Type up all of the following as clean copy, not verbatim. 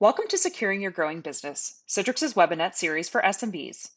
Welcome to Securing Your Growing Business, Citrix's Webinette series for SMBs.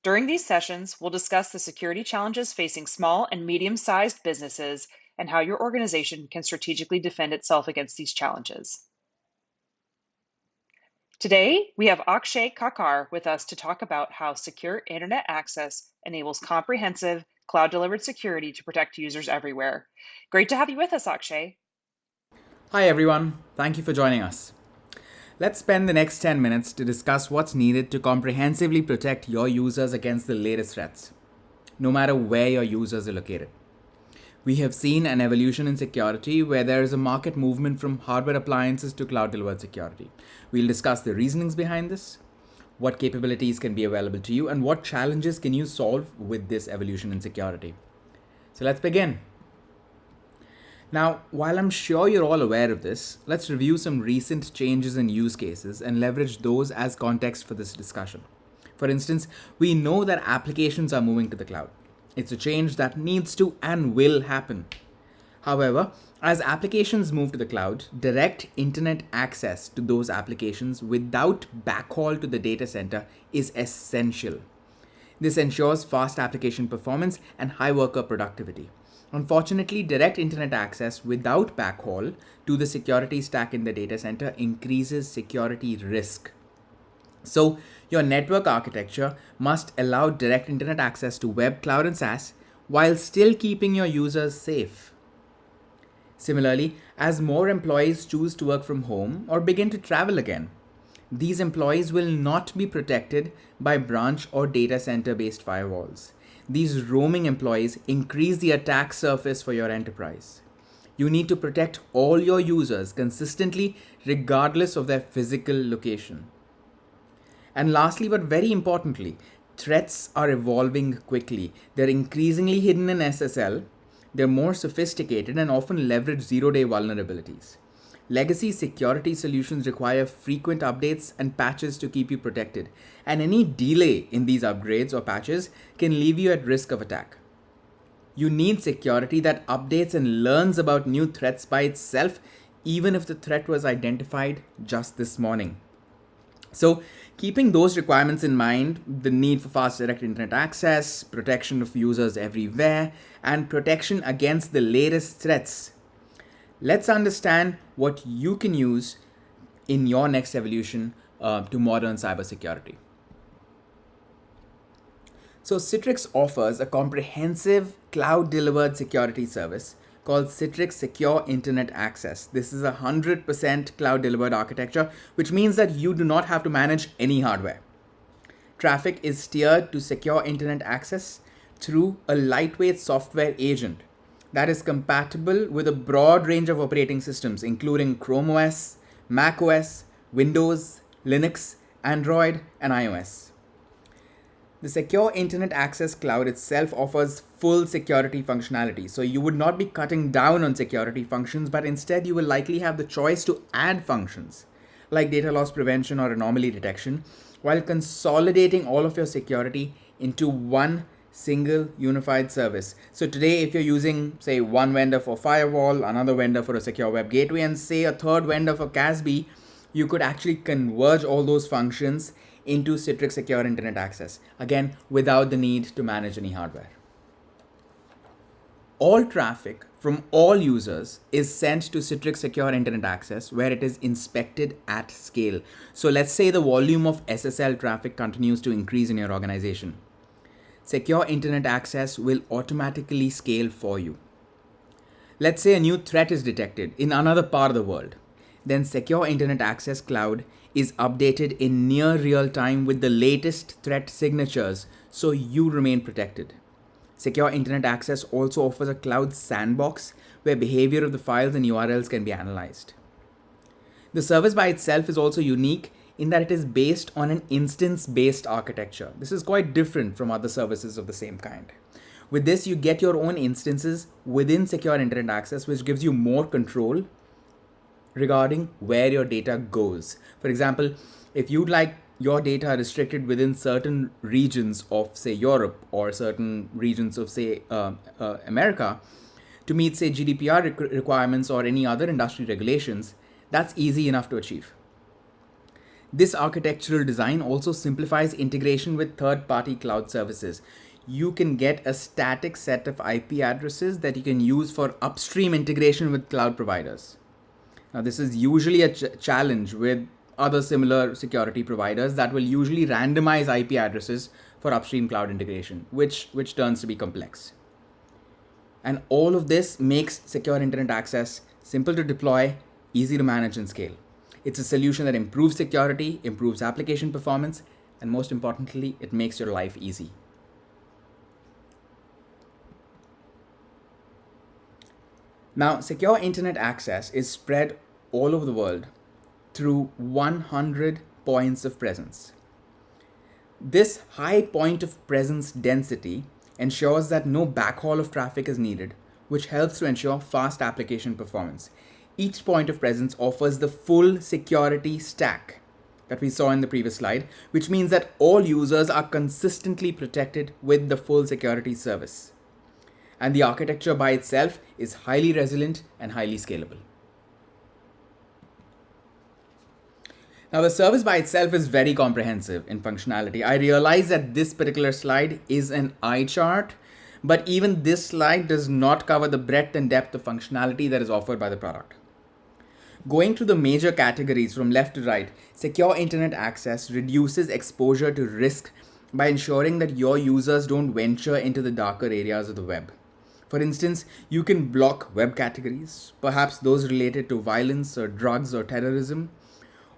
During these sessions, we'll discuss the security challenges facing small and medium-sized businesses and how your organization can strategically defend itself against these challenges. Today, we have Akshay Kakar with us to talk about how secure internet access enables comprehensive, cloud-delivered security to protect users everywhere. Great to have you with us, Akshay. Hi everyone, thank you for joining us. Let's spend the next 10 minutes to discuss what's needed to comprehensively protect your users against the latest threats, no matter where your users are located. We have seen an evolution in security where there is a market movement from hardware appliances to cloud-delivered security. We'll discuss the reasonings behind this, what capabilities can be available to you, and what challenges can you solve with this evolution in security. So let's begin. Now, while I'm sure you're all aware of this, let's review some recent changes in use cases and leverage those as context for this discussion. For instance, we know that applications are moving to the cloud. It's a change that needs to and will happen. However, as applications move to the cloud, direct internet access to those applications without backhaul to the data center is essential. This ensures fast application performance and high worker productivity. Unfortunately, direct internet access without backhaul to the security stack in the data center increases security risk. So, your network architecture must allow direct internet access to web, cloud, and SaaS while still keeping your users safe. Similarly, as more employees choose to work from home or begin to travel again, these employees will not be protected by branch or data center based firewalls. These roaming employees increase the attack surface for your enterprise. You need to protect all your users consistently, regardless of their physical location. And lastly, but very importantly, threats are evolving quickly. They're increasingly hidden in SSL, they're more sophisticated and often leverage zero-day vulnerabilities. Legacy security solutions require frequent updates and patches to keep you protected, and any delay in these upgrades or patches can leave you at risk of attack. You need security that updates and learns about new threats by itself, even if the threat was identified just this morning. So, keeping those requirements in mind, the need for fast direct internet access, protection of users everywhere, and protection against the latest threats, let's understand what you can use in your next evolution to modern cybersecurity. So Citrix offers a comprehensive cloud-delivered security service called Citrix Secure Internet Access. This is a 100% cloud-delivered architecture, which means that you do not have to manage any hardware. Traffic is steered to secure internet access through a lightweight software agent that is compatible with a broad range of operating systems, including Chrome OS, Mac OS, Windows, Linux, Android, and iOS. The Secure Internet Access Cloud itself offers full security functionality, so you would not be cutting down on security functions, but instead you will likely have the choice to add functions, like data loss prevention or anomaly detection, while consolidating all of your security into one single unified service. So today, if you're using, say, one vendor for firewall, another vendor for a secure web gateway, and say a third vendor for CASB, you could actually converge all those functions into Citrix Secure Internet Access, again, without the need to manage any hardware. All traffic from all users is sent to Citrix Secure Internet Access, where it is inspected at scale. So let's say the volume of SSL traffic continues to increase in your organization. Secure Internet Access will automatically scale for you. Let's say a new threat is detected in another part of the world. Then Secure Internet Access Cloud is updated in near real time with the latest threat signatures, so you remain protected. Secure Internet Access also offers a cloud sandbox where behavior of the files and URLs can be analyzed. The service by itself is also unique in that it is based on an instance-based architecture. This is quite different from other services of the same kind. With this, you get your own instances within Secure Internet Access, which gives you more control regarding where your data goes. For example, if you'd like your data restricted within certain regions of, say, Europe or certain regions of, say, America to meet, say, GDPR requirements or any other industry regulations, that's easy enough to achieve. This architectural design also simplifies integration with third-party cloud services. You can get a static set of IP addresses that you can use for upstream integration with cloud providers. Now, this is usually a challenge with other similar security providers that will usually randomize IP addresses for upstream cloud integration, which turns to be complex. And all of this makes secure internet access simple to deploy, easy to manage and scale. It's a solution that improves security, improves application performance, and most importantly, it makes your life easy. Now, secure internet access is spread all over the world through 100 points of presence. This high point of presence density ensures that no backhaul of traffic is needed, which helps to ensure fast application performance. Each point of presence offers the full security stack that we saw in the previous slide, which means that all users are consistently protected with the full security service. And the architecture by itself is highly resilient and highly scalable. Now, the service by itself is very comprehensive in functionality. I realize that this particular slide is an eye chart, but even this slide does not cover the breadth and depth of functionality that is offered by the product. Going through the major categories from left to right, secure internet access reduces exposure to risk by ensuring that your users don't venture into the darker areas of the web. For instance, you can block web categories, perhaps those related to violence or drugs or terrorism,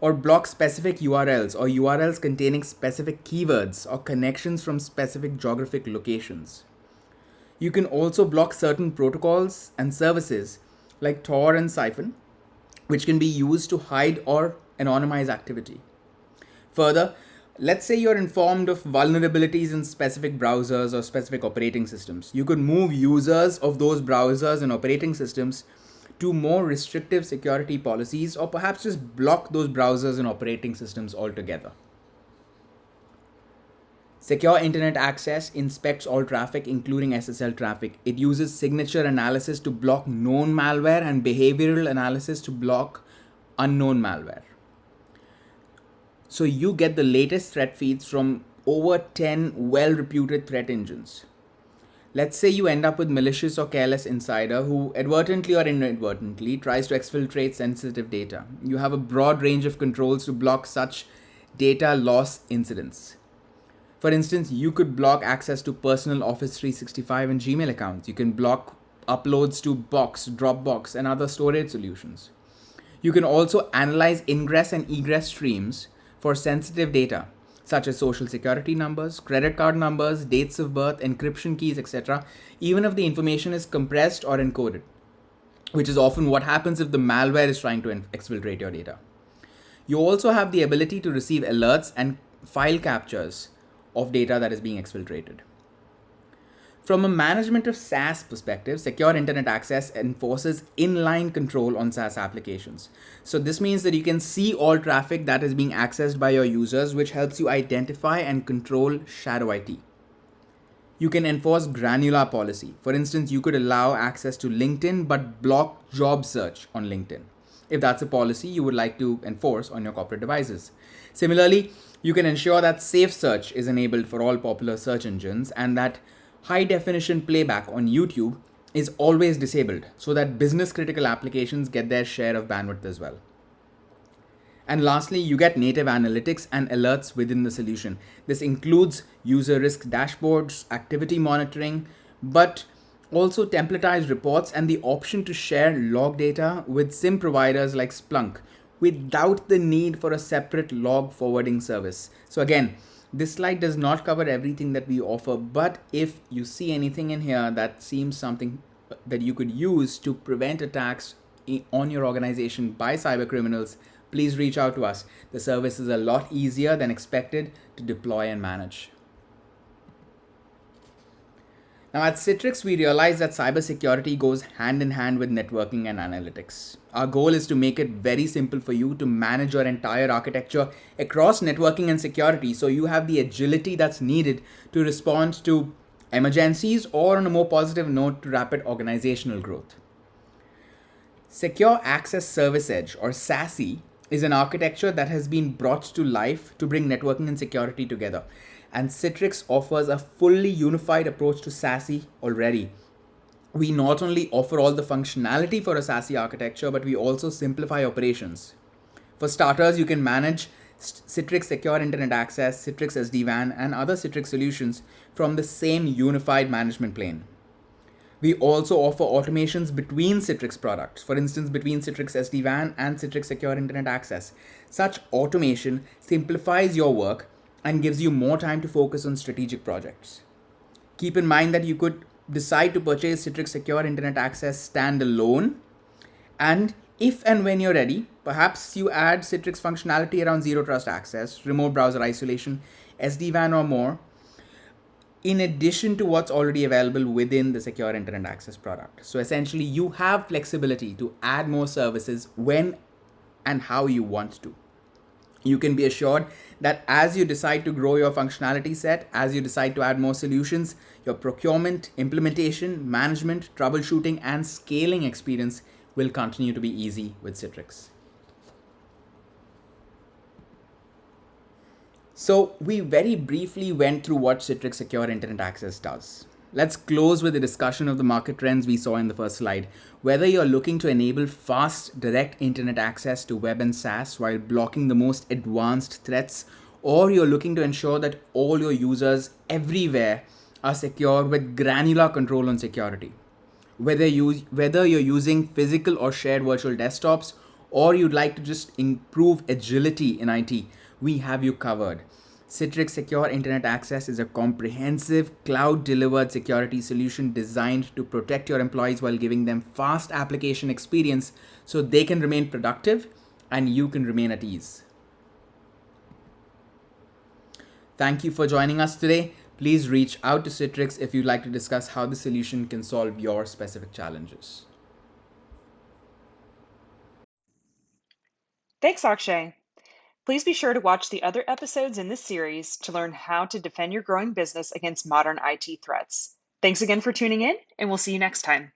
or block specific URLs or URLs containing specific keywords or connections from specific geographic locations. You can also block certain protocols and services like Tor and Siphon, which can be used to hide or anonymize activity. Further, let's say you're informed of vulnerabilities in specific browsers or specific operating systems. You could move users of those browsers and operating systems to more restrictive security policies, or perhaps just block those browsers and operating systems altogether. Secure internet access inspects all traffic, including SSL traffic. It uses signature analysis to block known malware and behavioral analysis to block unknown malware. So you get the latest threat feeds from over 10 well-reputed threat engines. Let's say you end up with malicious or careless insider who advertently or inadvertently tries to exfiltrate sensitive data. You have a broad range of controls to block such data loss incidents. For instance, you could block access to personal Office 365 and Gmail accounts. You can block uploads to Box, Dropbox, and other storage solutions. You can also analyze ingress and egress streams for sensitive data, such as social security numbers, credit card numbers, dates of birth, encryption keys, etc., even if the information is compressed or encoded, which is often what happens if the malware is trying to exfiltrate your data. You also have the ability to receive alerts and file captures of data that is being exfiltrated. From a management of SaaS perspective, secure internet access enforces inline control on SaaS applications. So this means that you can see all traffic that is being accessed by your users, which helps you identify and control shadow IT. You can enforce granular policy. For instance, you could allow access to LinkedIn but block job search on LinkedIn, if that's a policy you would like to enforce on your corporate devices. Similarly, you can ensure that safe search is enabled for all popular search engines and that high definition playback on YouTube is always disabled so that business critical applications get their share of bandwidth as well. And lastly, you get native analytics and alerts within the solution. This includes user risk dashboards, activity monitoring, but also templatized reports and the option to share log data with SIM providers like Splunk without the need for a separate log forwarding service. So again, this slide does not cover everything that we offer, but if you see anything in here that seems something that you could use to prevent attacks on your organization by cyber criminals, please reach out to us. The service is a lot easier than expected to deploy and manage. Now at Citrix, we realize that cybersecurity goes hand in hand with networking and analytics. Our goal is to make it very simple for you to manage your entire architecture across networking and security so you have the agility that's needed to respond to emergencies or, on a more positive note, to rapid organizational growth. Secure Access Service Edge, or SASE, is an architecture that has been brought to life to bring networking and security together. And Citrix offers a fully unified approach to SASE already. We not only offer all the functionality for a SASE architecture, but we also simplify operations. For starters, you can manage Citrix Secure Internet Access, Citrix SD-WAN, and other Citrix solutions from the same unified management plane. We also offer automations between Citrix products, for instance, between Citrix SD-WAN and Citrix Secure Internet Access. Such automation simplifies your work and gives you more time to focus on strategic projects. Keep in mind that you could decide to purchase Citrix Secure Internet Access standalone, and if and when you're ready, perhaps you add Citrix functionality around zero trust access, remote browser isolation, SD-WAN or more, in addition to what's already available within the Secure Internet Access product. So essentially, you have flexibility to add more services when and how you want to. You can be assured that as you decide to grow your functionality set, as you decide to add more solutions, your procurement, implementation, management, troubleshooting, and scaling experience will continue to be easy with Citrix. So we very briefly went through what Citrix Secure Internet Access does. Let's close with a discussion of the market trends we saw in the first slide. Whether you're looking to enable fast, direct internet access to web and SaaS while blocking the most advanced threats, or you're looking to ensure that all your users everywhere are secure with granular control on security. Whether you're using physical or shared virtual desktops, or you'd like to just improve agility in IT, we have you covered. Citrix Secure Internet Access is a comprehensive cloud-delivered security solution designed to protect your employees while giving them fast application experience so they can remain productive and you can remain at ease. Thank you for joining us today. Please reach out to Citrix if you'd like to discuss how the solution can solve your specific challenges. Thanks, Akshay. Please be sure to watch the other episodes in this series to learn how to defend your growing business against modern IT threats. Thanks again for tuning in, and we'll see you next time.